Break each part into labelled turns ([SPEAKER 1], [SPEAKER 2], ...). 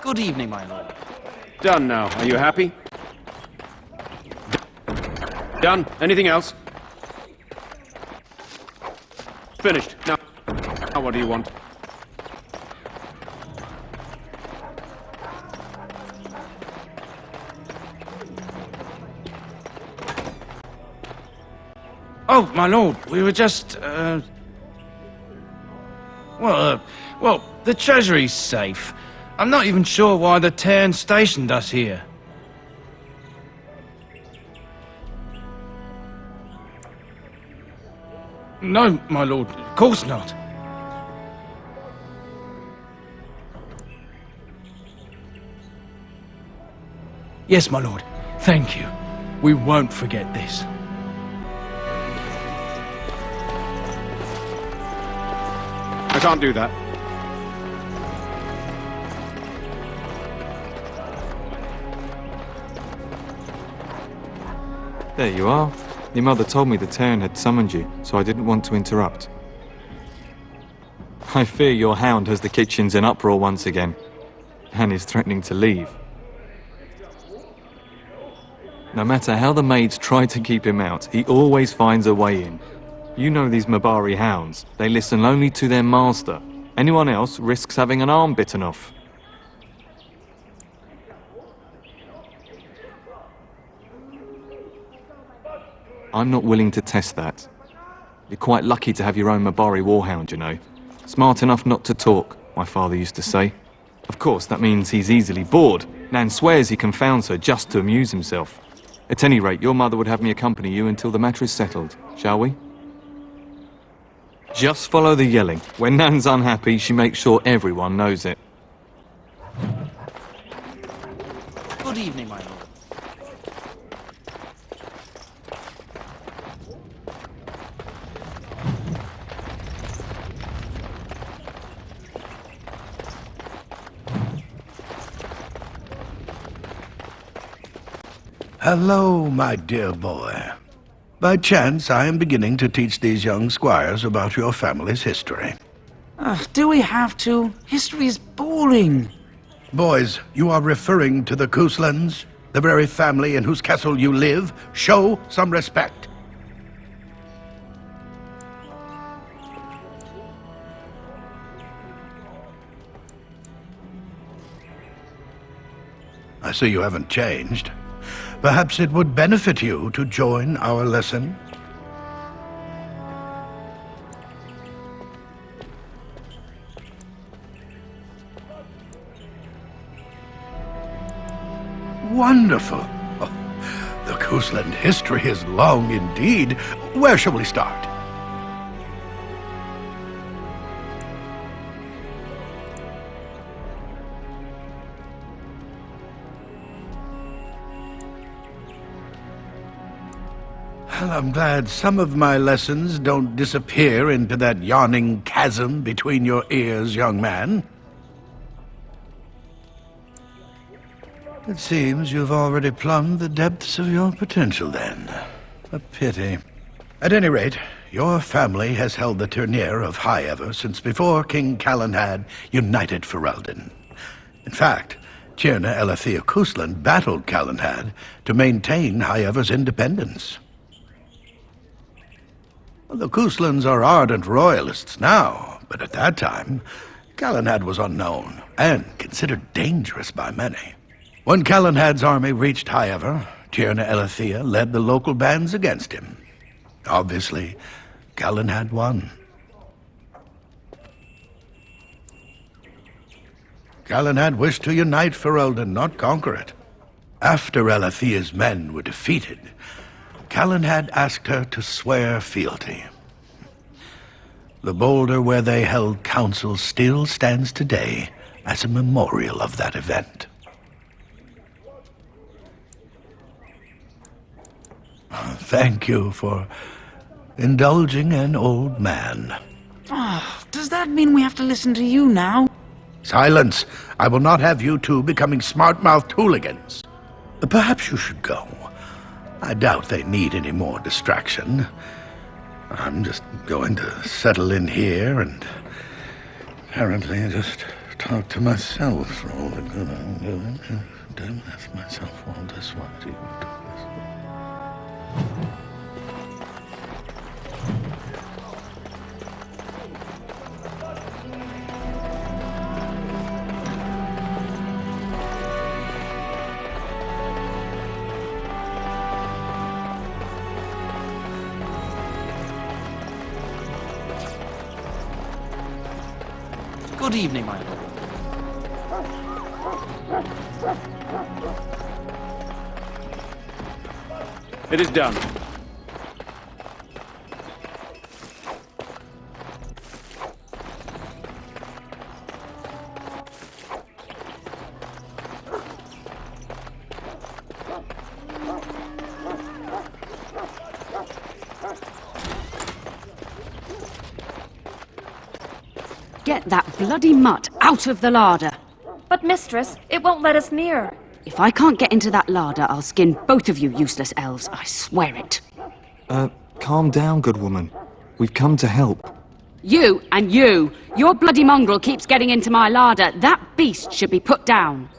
[SPEAKER 1] Good evening, my lord.
[SPEAKER 2] Done now. Are you happy? Done. Anything else? Finished. Now what do you want?
[SPEAKER 3] Oh, my lord, we were just, well, the treasury's safe. I'm not even sure why the Cairn stationed us here. No, my lord, of course not. Yes, my lord, thank you. We won't forget this.
[SPEAKER 2] I can't do that.
[SPEAKER 4] There you are. Your mother told me the Cairn had summoned you, so I didn't want to interrupt. I fear your hound has the kitchens in uproar once again, and is threatening to leave. No matter how the maids try to keep him out, he always finds a way in. You know these Mabari hounds. They listen only to their master. Anyone else risks having an arm bitten off. I'm not willing to test that. You're quite lucky to have your own Mabari warhound, you know. Smart enough not to talk, my father used to say. Of course, that means he's easily bored. Nan swears he confounds her just to amuse himself. At any rate, your mother would have me accompany you until the matter is settled, shall we? Just follow the yelling. When Nan's unhappy, she makes sure everyone knows it.
[SPEAKER 1] Good evening, my lord.
[SPEAKER 5] Hello, my dear boy. By chance, I am beginning to teach these young squires about your family's history.
[SPEAKER 1] Do we have to? History is boring.
[SPEAKER 5] Boys, you are referring to the Couslands, the very family in whose castle you live. Show some respect. I see you haven't changed. Perhaps it would benefit you to join our lesson. Wonderful. Oh, the Cousland history is long indeed. Where shall we start? Well, I'm glad some of my lessons don't disappear into that yawning chasm between your ears, young man. It seems you've already plumbed the depths of your potential, then. A pity. At any rate, your family has held the Ternier of High Ever since before King Calenhad united Ferelden. In fact, Tierna Elethea Cousland battled Calenhad to maintain High Ever's independence. The Couslands are ardent royalists now, but at that time, Calenhad was unknown and considered dangerous by many. When Calenhad's army reached High Ever, Tierna Elethea led the local bands against him. Obviously, Calenhad won. Calenhad wished to unite Ferelden, not conquer it. After Elethea's men were defeated, Calenhad asked her to swear fealty. The boulder where they held council still stands today as a memorial of that event. Thank you for indulging an old man.
[SPEAKER 1] Does that mean we have to listen to you now?
[SPEAKER 5] Silence! I will not have you two becoming smart-mouthed hooligans. Perhaps you should go. I doubt they need any more distraction. I'm just going to settle in here and apparently just talk to myself for all the good I'm doing. Don't ask myself all this while you do this.
[SPEAKER 1] Good evening, my lord.
[SPEAKER 2] It is done.
[SPEAKER 6] Get that bloody mutt out of the larder.
[SPEAKER 7] But, mistress, it won't let us near.
[SPEAKER 6] If I can't get into that larder, I'll skin both of you useless elves, I swear it.
[SPEAKER 4] Calm down, good woman. We've come to help.
[SPEAKER 6] You and you! Your bloody mongrel keeps getting into my larder. That beast should be put down.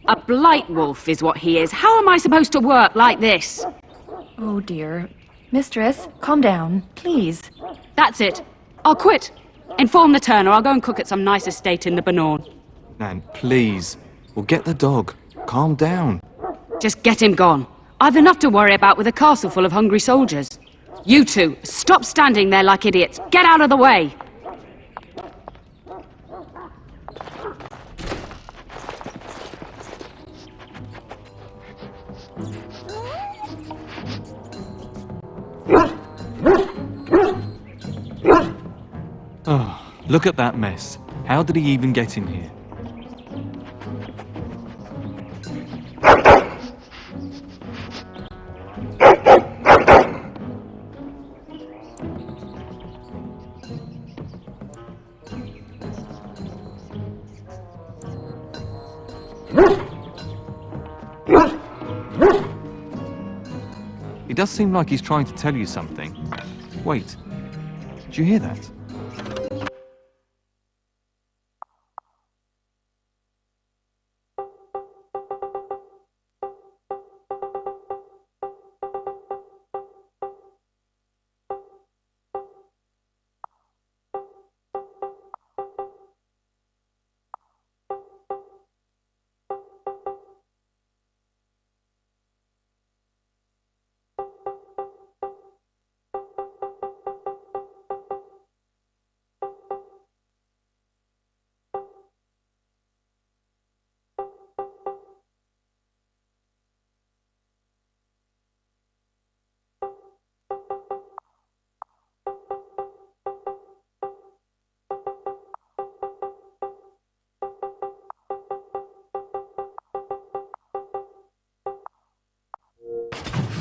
[SPEAKER 6] A blight wolf is what he is. How am I supposed to work like this?
[SPEAKER 7] Oh, dear. Mistress, calm down, please.
[SPEAKER 6] That's it. I'll quit. Inform the turner. I'll go and cook at some nice estate in the Bannorn.
[SPEAKER 4] Nan, please. We'll get the dog. Calm down.
[SPEAKER 6] Just get him gone. I've enough to worry about with a castle full of hungry soldiers. You two, stop standing there like idiots. Get out of the way!
[SPEAKER 4] Oh, look at that mess. How did he even get in here? He does seem like he's trying to tell you something. Wait, did you hear that?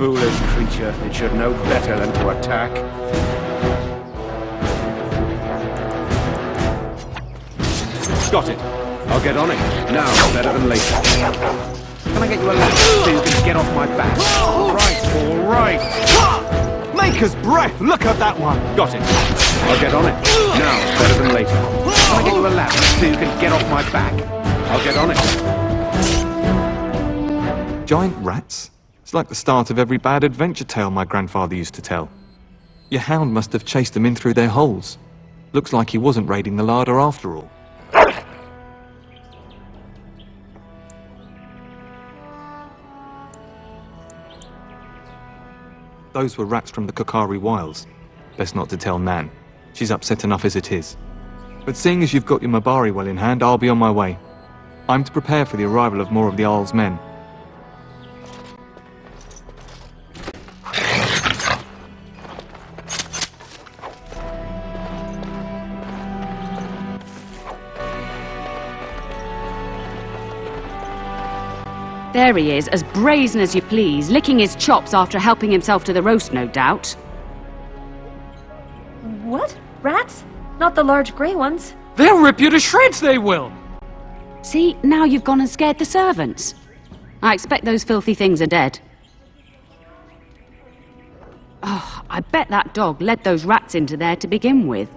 [SPEAKER 2] Foolish creature, it should know better than to attack. Got it. I'll get on it. Now, better than later. Can I get you a ladder so you can get off my back? All right.
[SPEAKER 4] Maker's breath! Look at that one!
[SPEAKER 2] Got it. I'll get on it. Now, better than later. Can I get you a ladder so you can get off my back? I'll get on it.
[SPEAKER 4] Giant rats? It's like the start of every bad adventure tale my grandfather used to tell. Your hound must have chased them in through their holes. Looks like he wasn't raiding the larder after all. Those were rats from the Kokari Wilds. Best not to tell Nan. She's upset enough as it is. But seeing as you've got your Mabari well in hand, I'll be on my way. I'm to prepare for the arrival of more of the Isle's men.
[SPEAKER 6] There he is, as brazen as you please, licking his chops after helping himself to the roast, no doubt.
[SPEAKER 7] What? Rats? Not the large grey ones?
[SPEAKER 3] They'll rip you to shreds, they will!
[SPEAKER 6] See, now you've gone and scared the servants. I expect those filthy things are dead. Oh, I bet that dog led those rats into there to begin with.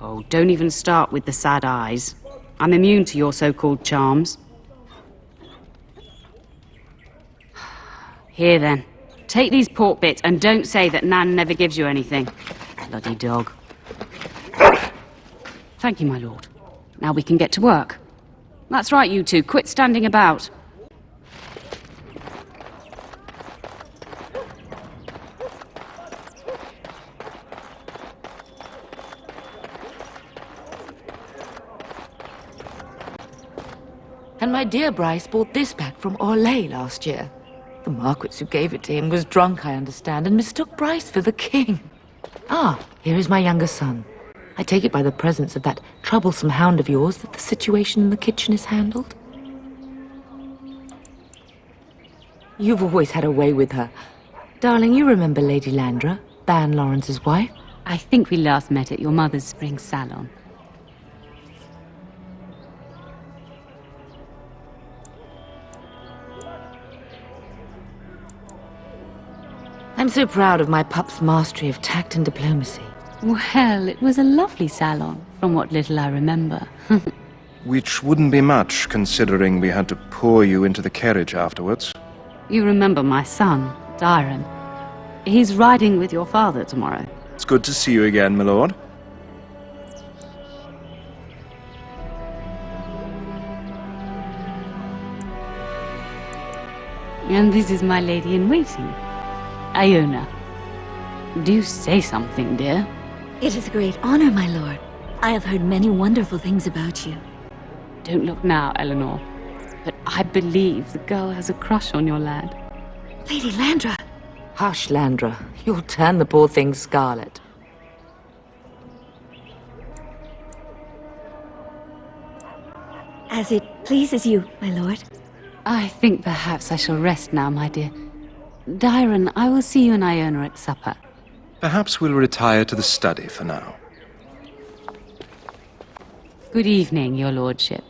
[SPEAKER 6] Oh, don't even start with the sad eyes. I'm immune to your so-called charms. Here then, take these pork bits and don't say that Nan never gives you anything. Bloody dog. Thank you, my lord. Now we can get to work. That's right, you two. Quit standing about.
[SPEAKER 8] And my dear Bryce bought this back from Orlais last year. The Marquis who gave it to him was drunk, I understand, and mistook Bryce for the king. Ah, here is my younger son. I take it by the presence of that troublesome hound of yours that the situation in the kitchen is handled. You've always had a way with her. Darling, you remember Lady Landra, Ban Lawrence's wife?
[SPEAKER 6] I think we last met at your mother's spring salon.
[SPEAKER 8] I'm so proud of my pup's mastery of tact and diplomacy.
[SPEAKER 6] Well, it was a lovely salon, from what little I remember.
[SPEAKER 9] Which wouldn't be much, considering we had to pour you into the carriage afterwards.
[SPEAKER 6] You remember my son, Dyron. He's riding with your father tomorrow.
[SPEAKER 9] It's good to see you again, my lord.
[SPEAKER 6] And this is my lady-in-waiting, Iona. Do say something, dear.
[SPEAKER 10] It is a great honor, my lord. I have heard many wonderful things about you.
[SPEAKER 6] Don't look now, Eleanor. But I believe the girl has a crush on your lad.
[SPEAKER 10] Lady Landra!
[SPEAKER 8] Hush, Landra. You'll turn the poor thing scarlet.
[SPEAKER 10] As it pleases you, my lord.
[SPEAKER 6] I think perhaps I shall rest now, my dear. Dyron, I will see you and Iona at supper.
[SPEAKER 9] Perhaps we'll retire to the study for now.
[SPEAKER 6] Good evening, your lordship.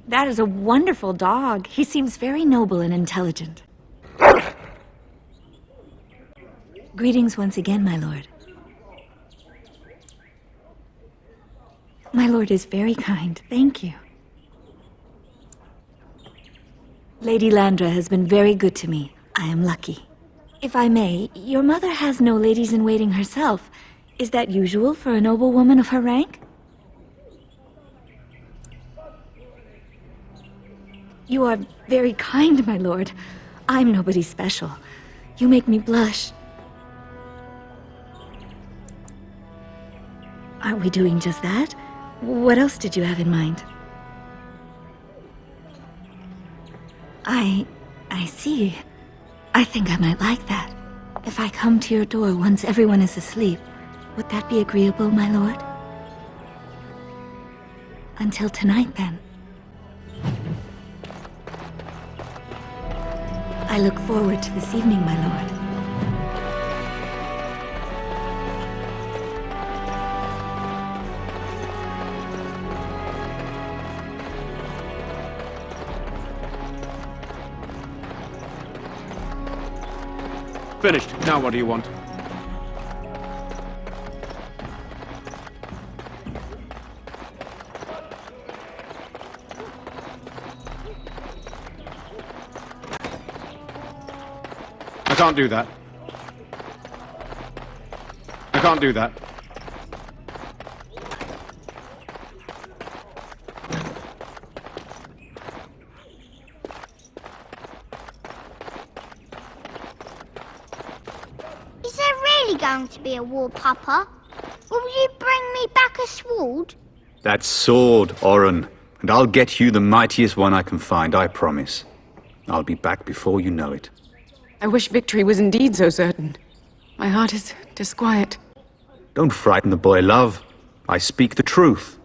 [SPEAKER 10] That is a wonderful dog. He seems very noble and intelligent. Greetings once again, my lord. My lord is very kind. Thank you. Lady Landra has been very good to me. I am lucky. If I may, your mother has no ladies-in-waiting herself. Is that usual for a noble woman of her rank? You are very kind, my lord. I'm nobody special. You make me blush. Aren't we doing just that? What else did you have in mind? I see. I think I might like that. If I come to your door once everyone is asleep, would that be agreeable, my lord? Until tonight, then. I look forward to this evening, my lord.
[SPEAKER 2] Finished. Now what do you want? I can't do that. I can't do that.
[SPEAKER 11] Is there really going to be a war, Papa? Will you bring me back a sword?
[SPEAKER 12] That sword, Oren, and I'll get you the mightiest one I can find, I promise. I'll be back before you know it.
[SPEAKER 13] I wish victory was indeed so certain. My heart is disquiet.
[SPEAKER 12] Don't frighten the boy, love. I speak the truth.